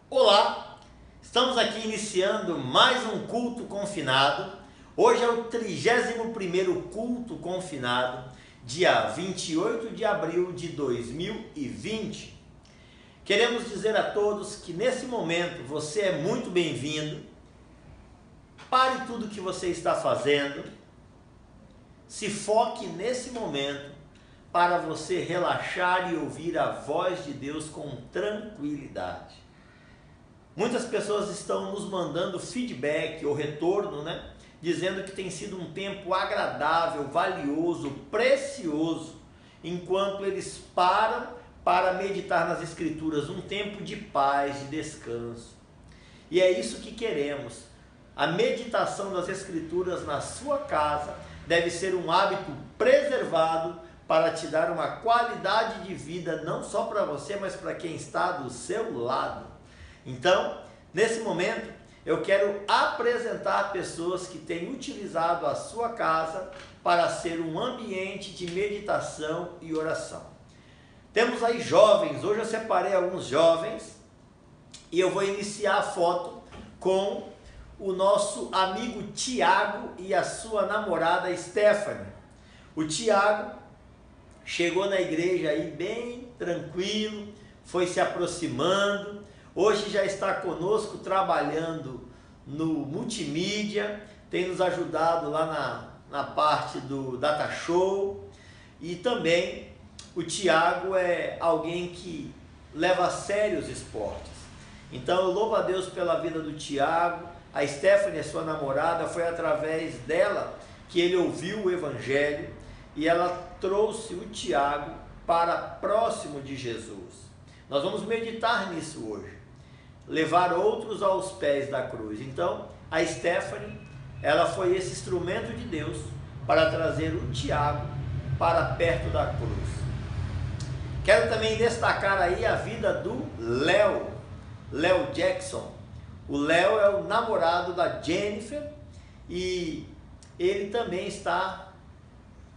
Olá, estamos aqui iniciando mais um culto confinado. Hoje é o 31º culto confinado, dia 28 de abril de 2020. Queremos dizer a todos que nesse momento você é muito bem-vindo. Pare tudo que você está fazendo, se foque nesse momento para você relaxar e ouvir a voz de Deus com tranquilidade. Muitas pessoas estão nos mandando feedback ou retorno, dizendo que tem sido um tempo agradável, valioso, precioso, enquanto eles param para meditar nas Escrituras, um tempo de paz, de descanso. E é isso que queremos. A meditação das Escrituras na sua casa deve ser um hábito preservado para te dar uma qualidade de vida, não só para você, mas para quem está do seu lado. Então, nesse momento, eu quero apresentar pessoas que têm utilizado a sua casa para ser um ambiente de meditação e oração. Temos aí jovens, hoje eu separei alguns jovens e eu vou iniciar a foto com o nosso amigo Tiago e a sua namorada Stephanie. O Tiago chegou na igreja aí bem tranquilo, foi se aproximando. Hoje já está conosco trabalhando no multimídia, tem nos ajudado lá na parte do Data Show, e também o Tiago é alguém que leva a sério os esportes. Então eu louvo a Deus pela vida do Tiago. A Stephanie, sua namorada, foi através dela que ele ouviu o Evangelho e ela trouxe o Tiago para próximo de Jesus. Nós vamos meditar nisso hoje. Levar outros aos pés da cruz. Então, a Stephanie, ela foi esse instrumento de Deus para trazer o Tiago para perto da cruz. Quero também destacar aí a vida do Léo Jackson. O Léo é o namorado da Jennifer e ele também está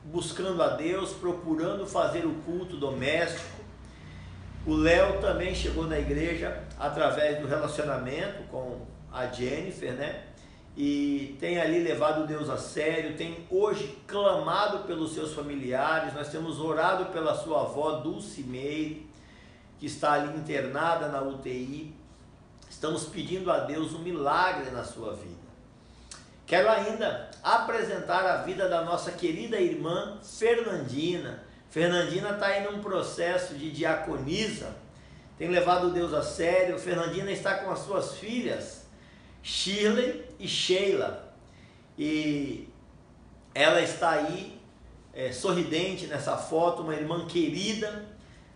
buscando a Deus, procurando fazer o culto doméstico. O Léo também chegou na igreja através do relacionamento com a Jennifer, E tem ali levado Deus a sério, tem hoje clamado pelos seus familiares. Nós temos orado pela sua avó Dulcimeire, que está ali internada na UTI. Estamos pedindo a Deus um milagre na sua vida. Quero ainda apresentar a vida da nossa querida irmã Fernandina. Fernandina está aí num processo de diaconisa, tem levado Deus a sério. Fernandina está com as suas filhas, Shirley e Sheila, e ela está aí sorridente nessa foto, uma irmã querida.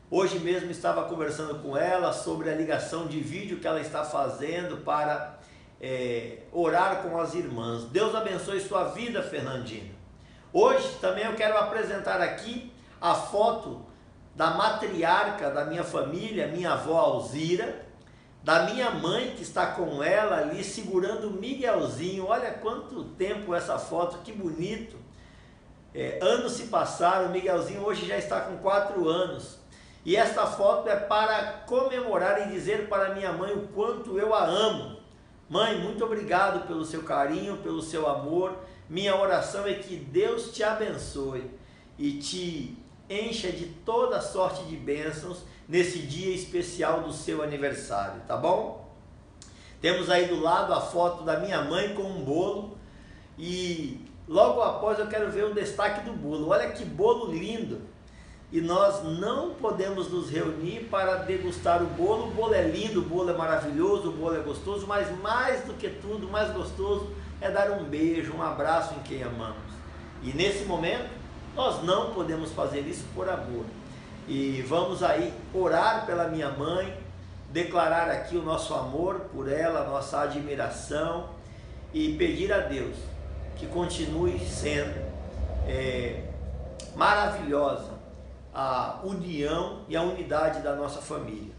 Hoje mesmo estava conversando com ela sobre a ligação de vídeo que ela está fazendo para orar com as irmãs. Deus abençoe sua vida, Fernandina. Hoje também eu quero apresentar aqui a foto da matriarca da minha família, minha avó Alzira, da minha mãe que está com ela ali segurando o Miguelzinho. Olha quanto tempo essa foto, que bonito. Anos se passaram, o Miguelzinho hoje já está com 4 anos. E esta foto é para comemorar e dizer para minha mãe o quanto eu a amo. Mãe, muito obrigado pelo seu carinho, pelo seu amor. Minha oração é que Deus te abençoe e te encha de toda sorte de bênçãos nesse dia especial do seu aniversário, tá bom? Temos aí do lado a foto da minha mãe com um bolo e logo após eu quero ver o destaque do bolo. Olha que bolo lindo! E nós não podemos nos reunir para degustar o bolo. O bolo é lindo, o bolo é maravilhoso, o bolo é gostoso, mas mais do que tudo, mais gostoso é dar um beijo, um abraço em quem amamos. E nesse momento nós não podemos fazer isso por amor. E vamos aí orar pela minha mãe, declarar aqui o nosso amor por ela, a nossa admiração e pedir a Deus que continue sendo maravilhosa a união e a unidade da nossa família.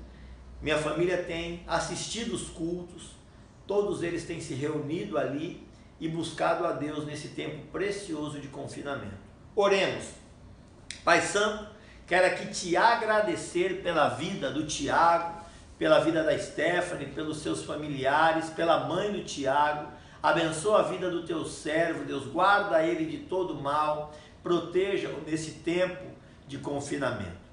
Minha família tem assistido os cultos, todos eles têm se reunido ali e buscado a Deus nesse tempo precioso de confinamento. Oremos. Pai Santo, quero aqui te agradecer pela vida do Tiago, pela vida da Stephanie, pelos seus familiares, pela mãe do Tiago. Abençoa a vida do teu servo, Deus, guarda ele de todo mal, proteja-o nesse tempo de confinamento.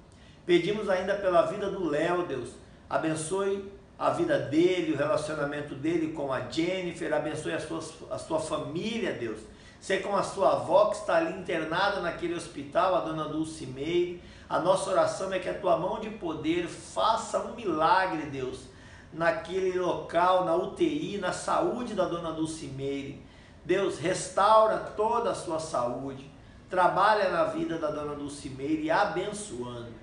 Pedimos ainda pela vida do Léo, Deus, abençoe a vida dele, o relacionamento dele com a Jennifer, abençoe a sua família, Deus. Sei com a sua avó que está ali internada naquele hospital, a dona Dulcimeire. A nossa oração é que a tua mão de poder faça um milagre, Deus, naquele local, na UTI, na saúde da dona Dulcimeire. Deus, restaura toda a sua saúde, trabalha na vida da dona Dulcimeire, abençoando.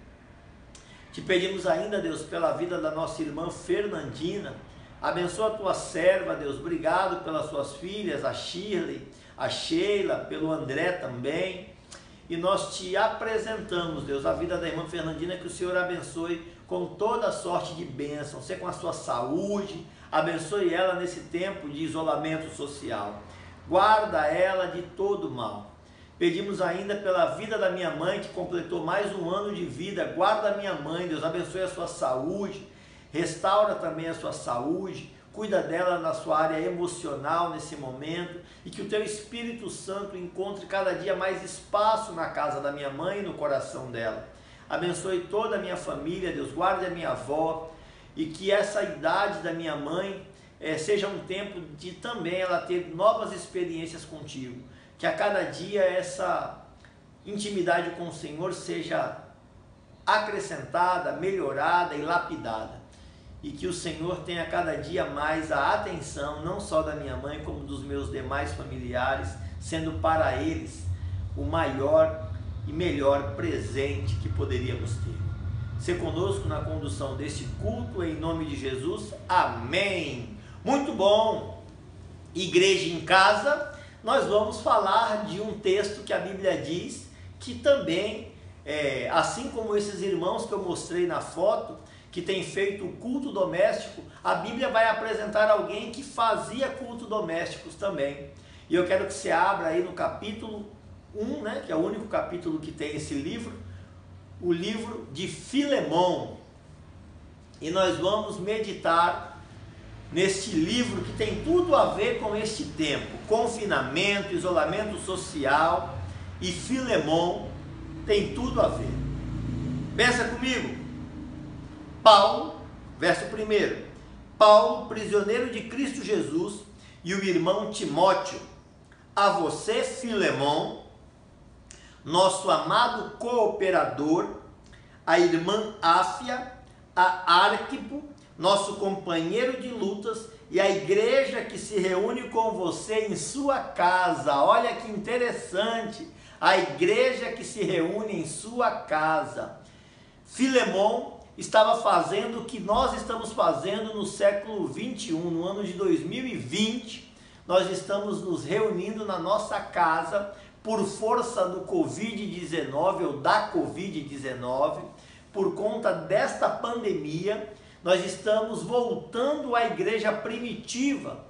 Te pedimos ainda, Deus, pela vida da nossa irmã Fernandina. Abençoa a tua serva, Deus. Obrigado pelas suas filhas, a Shirley, a Sheila, pelo André também. E nós te apresentamos, Deus, a vida da irmã Fernandina, que o Senhor abençoe com toda sorte de bênção, seja com a sua saúde, abençoe ela nesse tempo de isolamento social. Guarda ela de todo mal. Pedimos ainda pela vida da minha mãe, que completou mais um ano de vida. Guarda a minha mãe, Deus, abençoe a sua saúde, restaura também a sua saúde, cuida dela na sua área emocional nesse momento, e que o teu Espírito Santo encontre cada dia mais espaço na casa da minha mãe e no coração dela. Abençoe toda a minha família, Deus, guarde a minha avó, e que essa idade da minha mãe seja um tempo de também ela ter novas experiências contigo. Que a cada dia essa intimidade com o Senhor seja acrescentada, melhorada e lapidada. E que o Senhor tenha cada dia mais a atenção, não só da minha mãe, como dos meus demais familiares, sendo para eles o maior e melhor presente que poderíamos ter. Ser conosco na condução deste culto, em nome de Jesus. Amém. Muito bom. Igreja em casa. Nós vamos falar de um texto que a Bíblia diz que também, assim como esses irmãos que eu mostrei na foto, que tem feito o culto doméstico, a Bíblia vai apresentar alguém que fazia culto domésticos também. E eu quero que você abra aí no capítulo 1, né, que é o único capítulo que tem esse livro, o livro de Filemão. E nós vamos meditar neste livro que tem tudo a ver com este tempo, confinamento, isolamento social, e Filemão tem tudo a ver. Pensa comigo. Paulo, verso 1, Paulo, prisioneiro de Cristo Jesus, e o irmão Timóteo, a você, Filemão, nosso amado cooperador, a irmã Áfia, a Arquipo, nosso companheiro de lutas, e a igreja que se reúne com você em sua casa. Olha que interessante, a igreja que se reúne em sua casa. Filemão estava fazendo o que nós estamos fazendo no século 21, no ano de 2020, nós estamos nos reunindo na nossa casa por força do Covid-19 ou da Covid-19, por conta desta pandemia. Nós estamos voltando à igreja primitiva.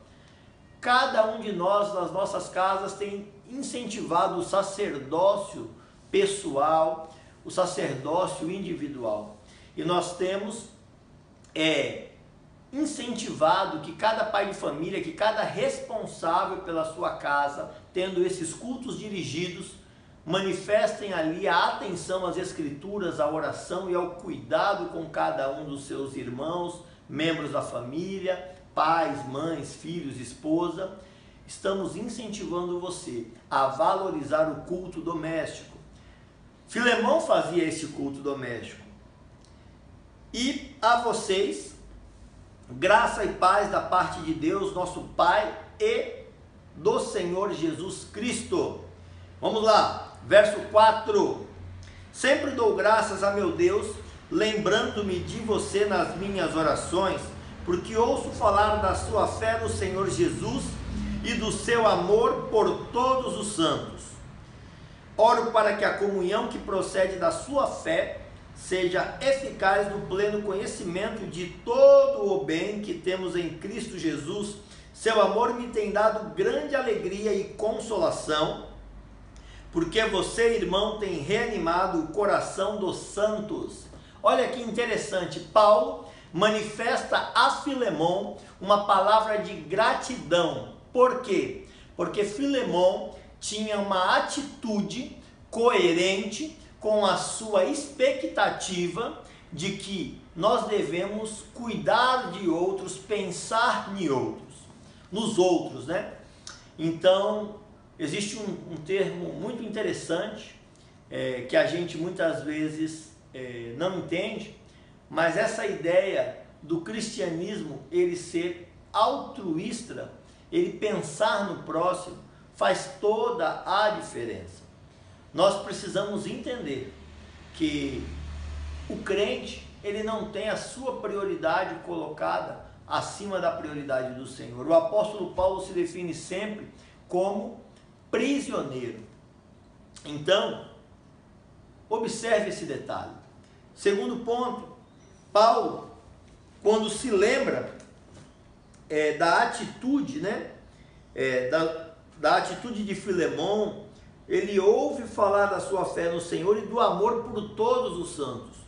Cada um de nós, nas nossas casas, tem incentivado o sacerdócio pessoal, o sacerdócio individual. E nós temos incentivado que cada pai de família, que cada responsável pela sua casa, tendo esses cultos dirigidos, manifestem ali a atenção às escrituras, à oração e ao cuidado com cada um dos seus irmãos, membros da família, pais, mães, filhos, esposa. Estamos incentivando você a valorizar o culto doméstico. Filemão fazia esse culto doméstico. E a vocês, graça e paz da parte de Deus, nosso Pai, e do Senhor Jesus Cristo. Vamos lá. Verso 4, sempre dou graças a meu Deus, lembrando-me de você nas minhas orações, porque ouço falar da sua fé no Senhor Jesus e do seu amor por todos os santos. Oro para que a comunhão que procede da sua fé seja eficaz no pleno conhecimento de todo o bem que temos em Cristo Jesus. Seu amor me tem dado grande alegria e consolação, porque você, irmão, tem reanimado o coração dos santos. Olha que interessante, Paulo manifesta a Filemon uma palavra de gratidão. Por quê? Porque Filemon tinha uma atitude coerente com a sua expectativa de que nós devemos cuidar de outros, pensar nos outros, né? Então, existe um termo muito interessante que a gente muitas vezes não entende, mas essa ideia do cristianismo, ele ser altruísta, ele pensar no próximo, faz toda a diferença. Nós precisamos entender que o crente, ele não tem a sua prioridade colocada acima da prioridade do Senhor. O apóstolo Paulo se define sempre como prisioneiro. Então, observe esse detalhe. Segundo ponto, Paulo, quando se lembra da atitude, né, da atitude de Filemon, ele ouve falar da sua fé no Senhor e do amor por todos os santos.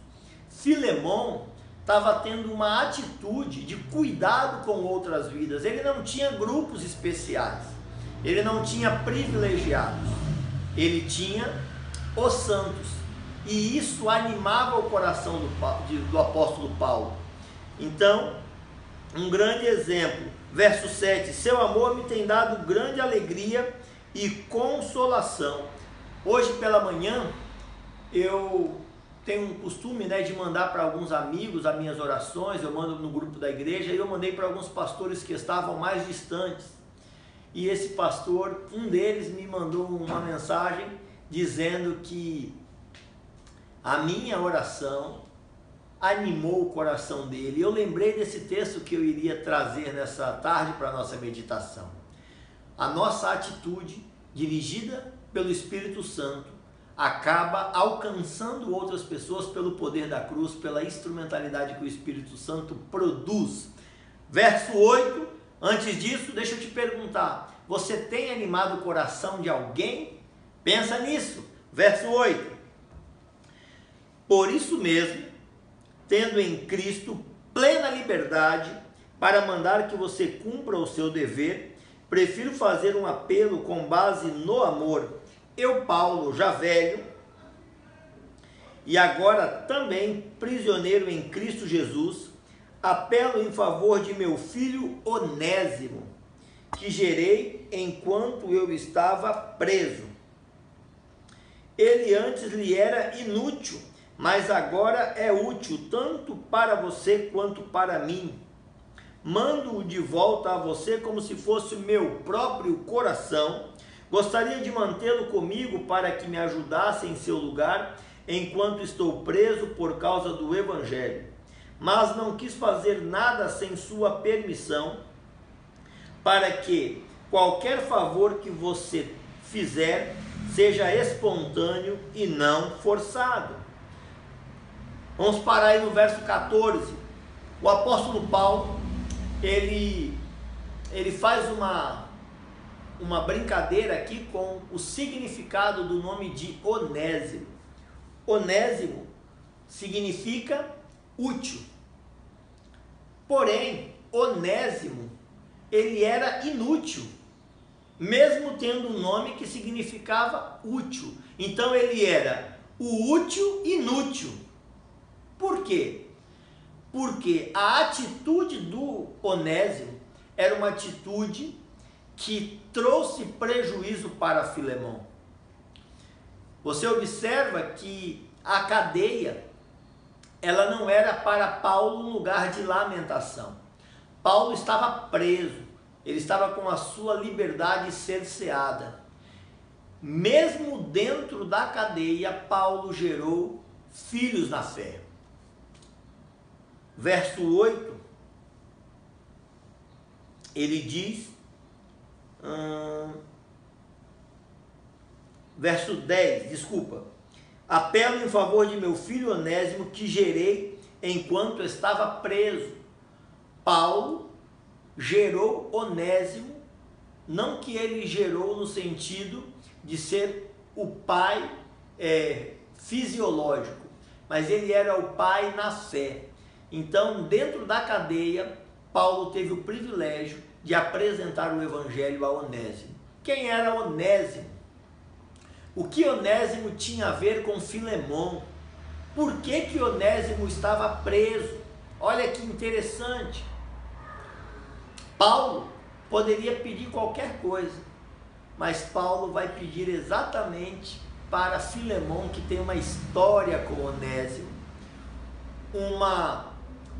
Filemon estava tendo uma atitude de cuidado com outras vidas. Ele não tinha grupos especiais, ele não tinha privilegiados, ele tinha os santos. E isso animava o coração do apóstolo Paulo. Então, um grande exemplo, verso 7, seu amor me tem dado grande alegria e consolação. Hoje pela manhã, eu tenho um costume, né, de mandar para alguns amigos as minhas orações, eu mando no grupo da igreja, e eu mandei para alguns pastores que estavam mais distantes. E esse pastor, um deles me mandou uma mensagem dizendo que a minha oração animou o coração dele. Eu lembrei desse texto que eu iria trazer nessa tarde para a nossa meditação. A nossa atitude, dirigida pelo Espírito Santo, acaba alcançando outras pessoas pelo poder da cruz, pela instrumentalidade que o Espírito Santo produz. Verso 8, antes disso, deixa eu te perguntar, você tem animado o coração de alguém? Pensa nisso. Verso 8, por isso mesmo, tendo em Cristo plena liberdade para mandar que você cumpra o seu dever, prefiro fazer um apelo com base no amor. Eu, Paulo, já velho, e agora também prisioneiro em Cristo Jesus, apelo em favor de meu filho Onésimo, que gerei enquanto eu estava preso. Ele antes lhe era inútil, mas agora é útil tanto para você quanto para mim. Mando-o de volta a você como se fosse meu próprio coração. Gostaria de mantê-lo comigo para que me ajudasse em seu lugar enquanto estou preso por causa do Evangelho. Mas não quis fazer nada sem sua permissão, para que qualquer favor que você fizer seja espontâneo e não forçado. Vamos parar aí no verso 14. O apóstolo Paulo, ele faz uma brincadeira aqui com o significado do nome de Onésimo. Onésimo significa útil. Porém, Onésimo, ele era inútil, mesmo tendo um nome que significava útil. Então ele era o útil inútil. Por quê? Porque a atitude do Onésimo era uma atitude que trouxe prejuízo para Filemon. Você observa que a cadeia, ela não era para Paulo um lugar de lamentação. Paulo estava preso, ele estava com a sua liberdade cerceada. Mesmo dentro da cadeia, Paulo gerou filhos na fé. Verso 8, ele diz, verso 10, desculpa, apelo em favor de meu filho Onésimo, que gerei enquanto estava preso. Paulo gerou Onésimo, não que ele gerou no sentido de ser o pai fisiológico, mas ele era o pai na fé. Então, dentro da cadeia, Paulo teve o privilégio de apresentar o evangelho a Onésimo. Quem era Onésimo? O que Onésimo tinha a ver com Filemão? Por que Onésimo estava preso? Olha que interessante. Paulo poderia pedir qualquer coisa, mas Paulo vai pedir exatamente para Filemão, que tem uma história com Onésimo, uma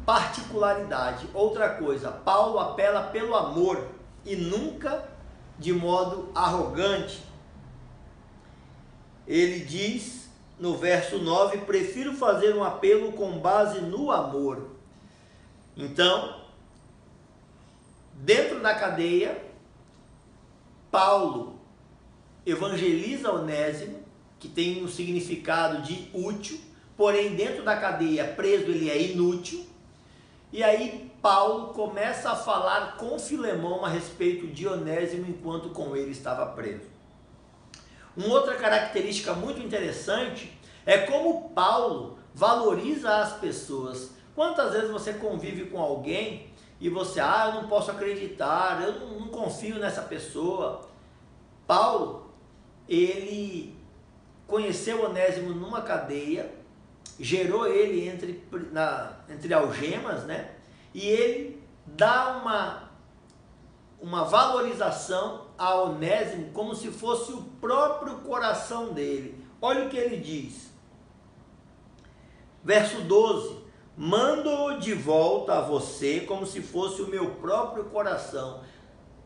particularidade. Outra coisa, Paulo apela pelo amor e nunca de modo arrogante. Ele diz no verso 9: prefiro fazer um apelo com base no amor. Então, dentro da cadeia, Paulo evangeliza Onésimo, que tem um significado de útil, porém dentro da cadeia, preso, ele é inútil. E aí Paulo começa a falar com Filemão a respeito de Onésimo enquanto com ele estava preso. Uma outra característica muito interessante é como Paulo valoriza as pessoas. Quantas vezes você convive com alguém e você, eu não posso acreditar, eu não confio nessa pessoa. Paulo, ele conheceu Onésimo numa cadeia, gerou ele entre algemas, né? E ele dá uma valorização a Onésimo como se fosse o próprio coração dele. Olha o que ele diz. Verso 12: mando-o de volta a você como se fosse o meu próprio coração.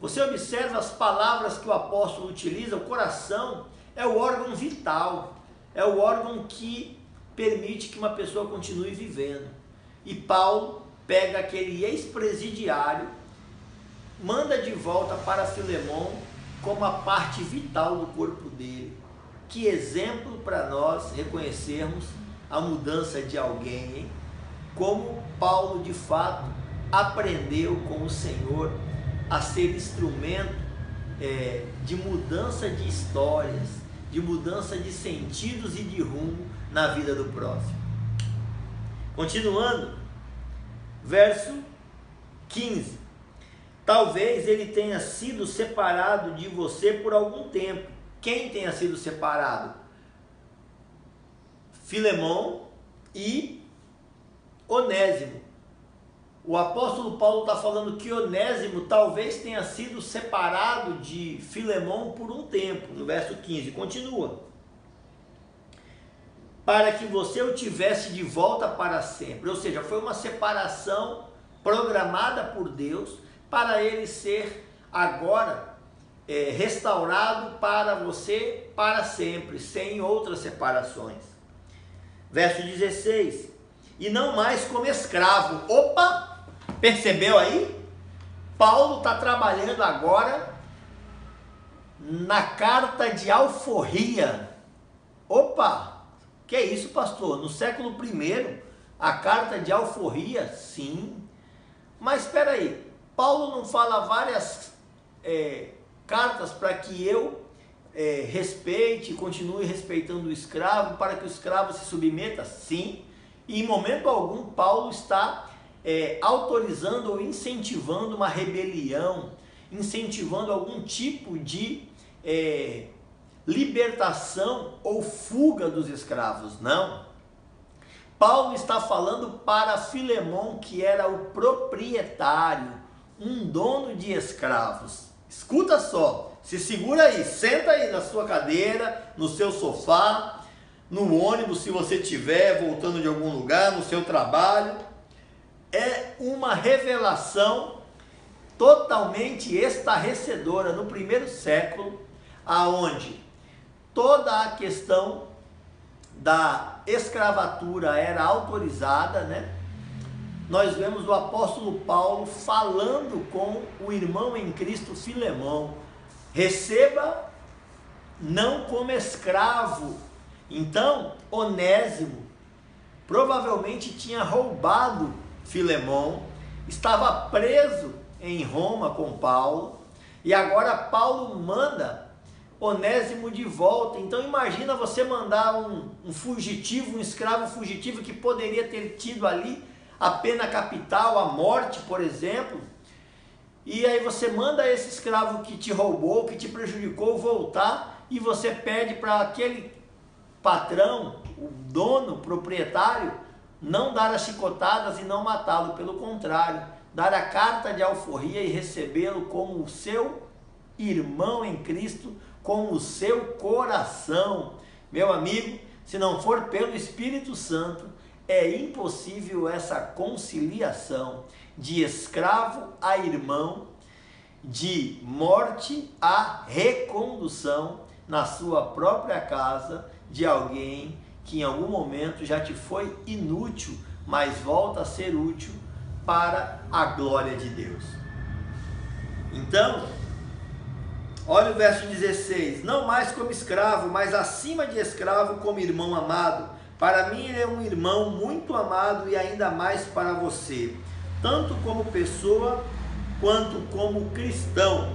Você observa as palavras que o apóstolo utiliza. O coração é o órgão vital, é o órgão que permite que uma pessoa continue vivendo. E Paulo pega aquele ex-presidiário, manda de volta para Filemão como a parte vital do corpo dele. Que exemplo para nós reconhecermos a mudança de alguém, hein? Como Paulo de fato aprendeu com o Senhor a ser instrumento de mudança de histórias, de mudança de sentidos e de rumo na vida do próximo. Continuando, verso 15: talvez ele tenha sido separado de você por algum tempo. Quem tenha sido separado? Filemão e Onésimo. O apóstolo Paulo está falando que Onésimo talvez tenha sido separado de Filemão por um tempo. No verso 15, continua: para que você o tivesse de volta para sempre. Ou seja, foi uma separação programada por Deus para ele ser agora restaurado para você para sempre, sem outras separações. Verso 16: e não mais como escravo. Opa! Percebeu aí? Paulo está trabalhando agora na carta de alforria. Opa! Que é isso, pastor? No século I, a carta de alforria? Sim. Mas espera aí, Paulo não fala várias cartas para que eu respeite e continue respeitando o escravo, para que o escravo se submeta? Sim. E em momento algum Paulo está autorizando ou incentivando uma rebelião, incentivando algum tipo de libertação ou fuga dos escravos. Não. Paulo está falando para Filemão, que era o proprietário, um dono de escravos. Escuta só, se segura aí, senta aí na sua cadeira, no seu sofá, no ônibus, se você estiver voltando de algum lugar, no seu trabalho. É uma revelação totalmente estarrecedora no primeiro século, aonde toda a questão da escravatura era autorizada, né? Nós vemos o apóstolo Paulo falando com o irmão em Cristo Filemão: receba não como escravo. Então, Onésimo provavelmente tinha roubado Filemão, estava preso em Roma com Paulo, e agora Paulo manda Onésimo de volta. Então imagina você mandar um fugitivo, um escravo fugitivo que poderia ter tido ali a pena capital, a morte, por exemplo, e aí você manda esse escravo que te roubou, que te prejudicou, voltar, e você pede para aquele patrão, o dono, o proprietário, não dar as chicotadas e não matá-lo, pelo contrário, dar a carta de alforria e recebê-lo como o seu irmão em Cristo, como o seu coração. Meu amigo, se não for pelo Espírito Santo, é impossível essa conciliação de escravo a irmão, de morte a recondução na sua própria casa de alguém que em algum momento já te foi inútil, mas volta a ser útil para a glória de Deus. Então, olha o verso 16: não mais como escravo, mas acima de escravo como irmão amado. Para mim ele é um irmão muito amado e ainda mais para você, tanto como pessoa quanto como cristão.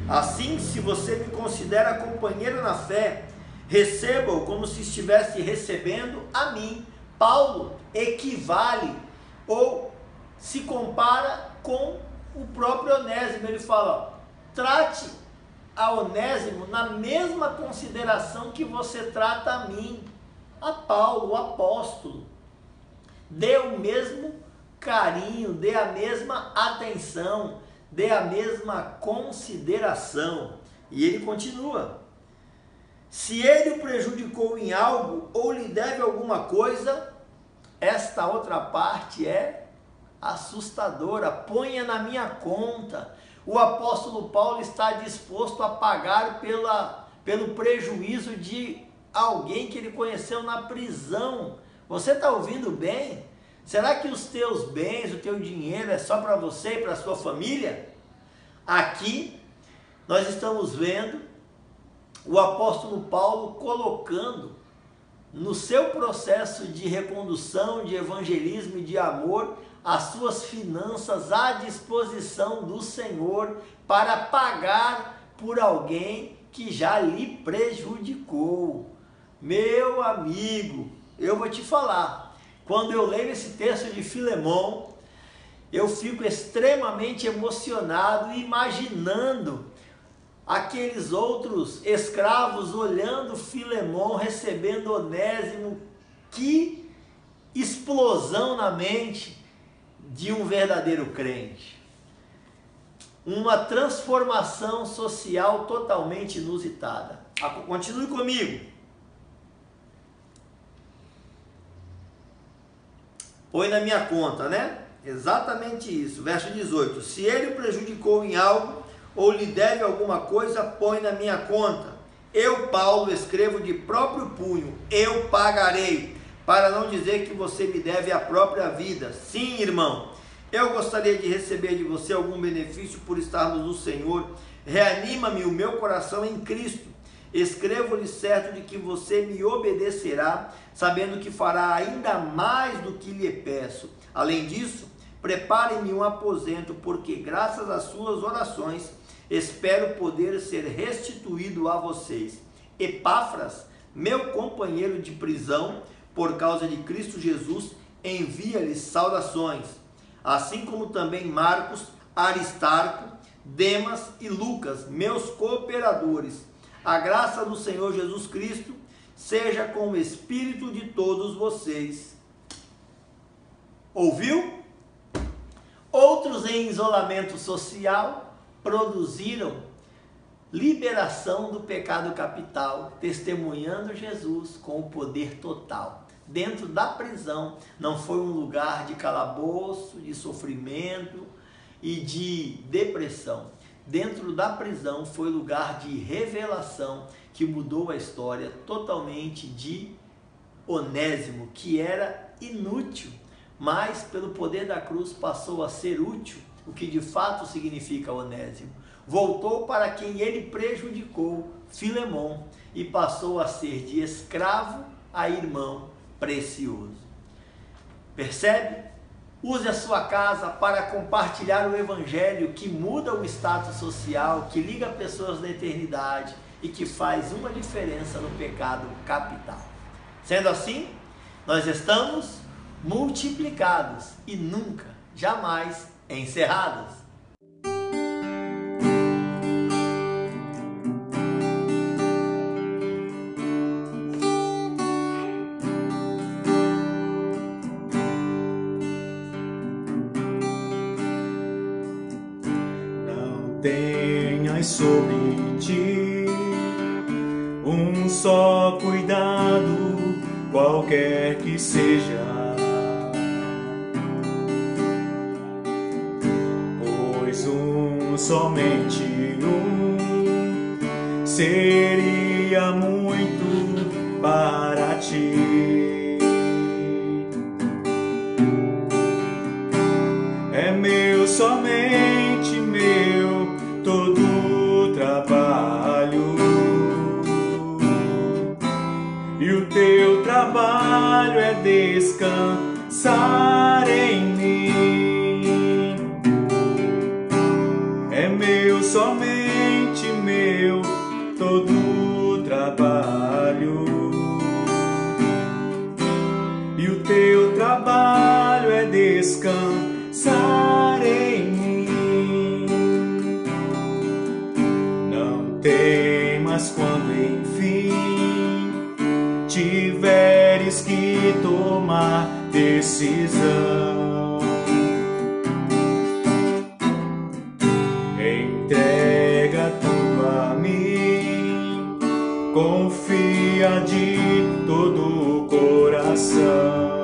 Assim, se você me considera companheiro na fé, receba-o como se estivesse recebendo a mim. Paulo equivale ou se compara com o próprio Onésimo. Ele fala, ó, trate a Onésimo na mesma consideração que você trata a mim, a Paulo, o apóstolo. Dê o mesmo carinho, dê a mesma atenção, dê a mesma consideração. E ele continua: se ele o prejudicou em algo ou lhe deve alguma coisa, esta outra parte é assustadora, ponha na minha conta. O apóstolo Paulo está disposto a pagar pelo prejuízo de alguém que ele conheceu na prisão. Você está ouvindo bem? Será que os teus bens, o teu dinheiro é só para você e para a sua família? Aqui nós estamos vendo o apóstolo Paulo colocando no seu processo de recondução, de evangelismo e de amor, as suas finanças à disposição do Senhor para pagar por alguém que já lhe prejudicou. Meu amigo, eu vou te falar, quando eu leio esse texto de Filemão, eu fico extremamente emocionado, imaginando aqueles outros escravos olhando Filemão, recebendo Onésimo. Que explosão na mente de um verdadeiro crente. Uma transformação social totalmente inusitada. Continue comigo. Põe na minha conta, né? Exatamente isso. Verso 18. Se ele o prejudicou em algo ou lhe deve alguma coisa, põe na minha conta. Eu, Paulo, escrevo de próprio punho, eu pagarei, para não dizer que você me deve a própria vida. Sim, irmão, eu gostaria de receber de você algum benefício por estarmos no Senhor. Reanima-me o meu coração em Cristo. Escrevo-lhe certo de que você me obedecerá, sabendo que fará ainda mais do que lhe peço. Além disso, prepare-me um aposento, porque graças às suas orações espero poder ser restituído a vocês. Epáfras, meu companheiro de prisão, por causa de Cristo Jesus, envia-lhes saudações, assim como também Marcos, Aristarco, Demas e Lucas, meus cooperadores. A graça do Senhor Jesus Cristo seja com o espírito de todos vocês. Ouviu? Outros em isolamento social produziram liberação do pecado capital, testemunhando Jesus com o poder total. Dentro da prisão não foi um lugar de calabouço, de sofrimento e de depressão. Dentro da prisão foi lugar de revelação que mudou a história totalmente de Onésimo, que era inútil, mas pelo poder da cruz passou a ser útil, o que de fato significa Onésimo. Voltou para quem ele prejudicou, Filemão, e passou a ser de escravo a irmão precioso. Percebe? Use a sua casa para compartilhar o evangelho que muda o status social, que liga pessoas na eternidade e que faz uma diferença no pecado capital. Sendo assim, nós estamos multiplicados e nunca, jamais encerrados. Não tenhas sobre ti um só cuidado, qualquer que seja, pois somente seria muito para ti. É meu, somente meu, todo o trabalho, e o teu trabalho é descansar em mim. É meu, somente meu, todo o trabalho, e o teu trabalho é descansar em mim. Não temas quando enfim tiveres que tomar decisão. Entrega tudo a mim, confia de todo o coração.